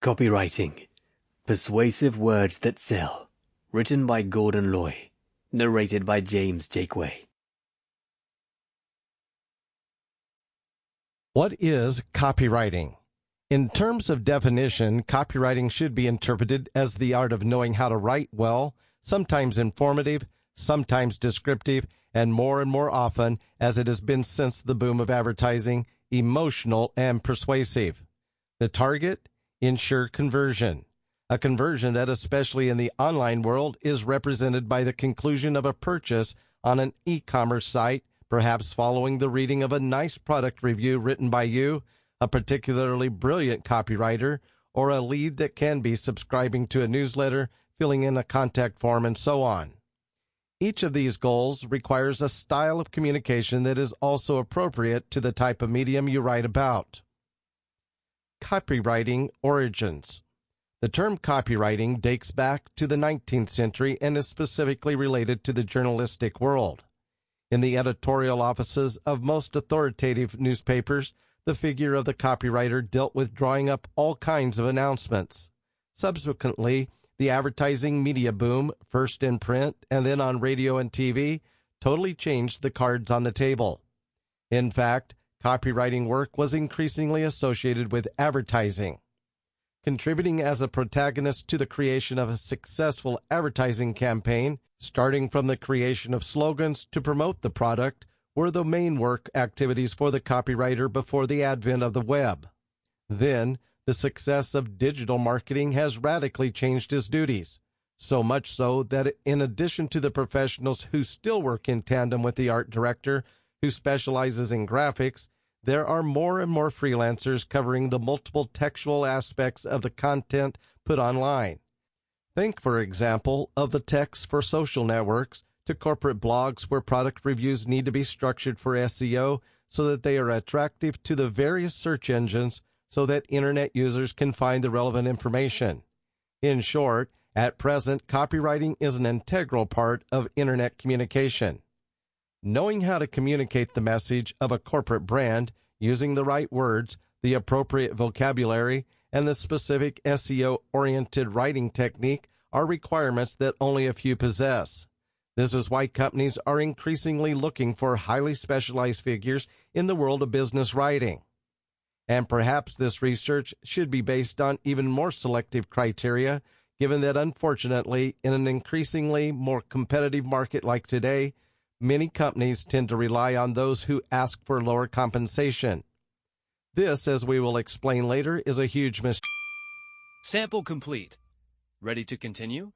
Copywriting. Persuasive Words That Sell. Written by Lioy. Narrated by Jakeway. What is copywriting? In terms of definition, copywriting should be interpreted as the art of knowing how to write well, sometimes informative, sometimes descriptive, and more often, as it has been since the boom of advertising, emotional and persuasive. The target? Ensure conversion. A conversion that, especially in the online world, is represented by the conclusion of a purchase on an e-commerce site, perhaps following the reading of a nice product review written by you, a particularly brilliant copywriter, or a lead that can be subscribing to a newsletter, filling in a contact form, and so on. Each of these goals requires a style of communication that is also appropriate to the type of medium you write about. Copywriting origins. The term copywriting dates back to the 19th century and is specifically related to the journalistic world. In the editorial offices of most authoritative newspapers, the figure of the copywriter dealt with drawing up all kinds of announcements. Subsequently, the advertising media boom, first in print and then on radio and TV, totally changed the cards on the table. In fact, copywriting work was increasingly associated with advertising. Contributing as a protagonist to the creation of a successful advertising campaign, starting from the creation of slogans to promote the product, were the main work activities for the copywriter before the advent of the web. Then, the success of digital marketing has radically changed his duties, so much so that in addition to the professionals who still work in tandem with the art director, who specializes in graphics, there are more and more freelancers covering the multiple textual aspects of the content put online. Think, for example, of the text for social networks to corporate blogs where product reviews need to be structured for SEO so that they are attractive to the various search engines so that internet users can find the relevant information. In short, at present, copywriting is an integral part of internet communication. Knowing how to communicate the message of a corporate brand using the right words, the appropriate vocabulary, and the specific SEO-oriented writing technique are requirements that only a few possess. This is why companies are increasingly looking for highly specialized figures in the world of business writing. And perhaps this research should be based on even more selective criteria, given that unfortunately, in an increasingly more competitive market like today, many companies tend to rely on those who ask for lower compensation. This, as we will explain later, is a huge mistake. Sample complete. Ready to continue?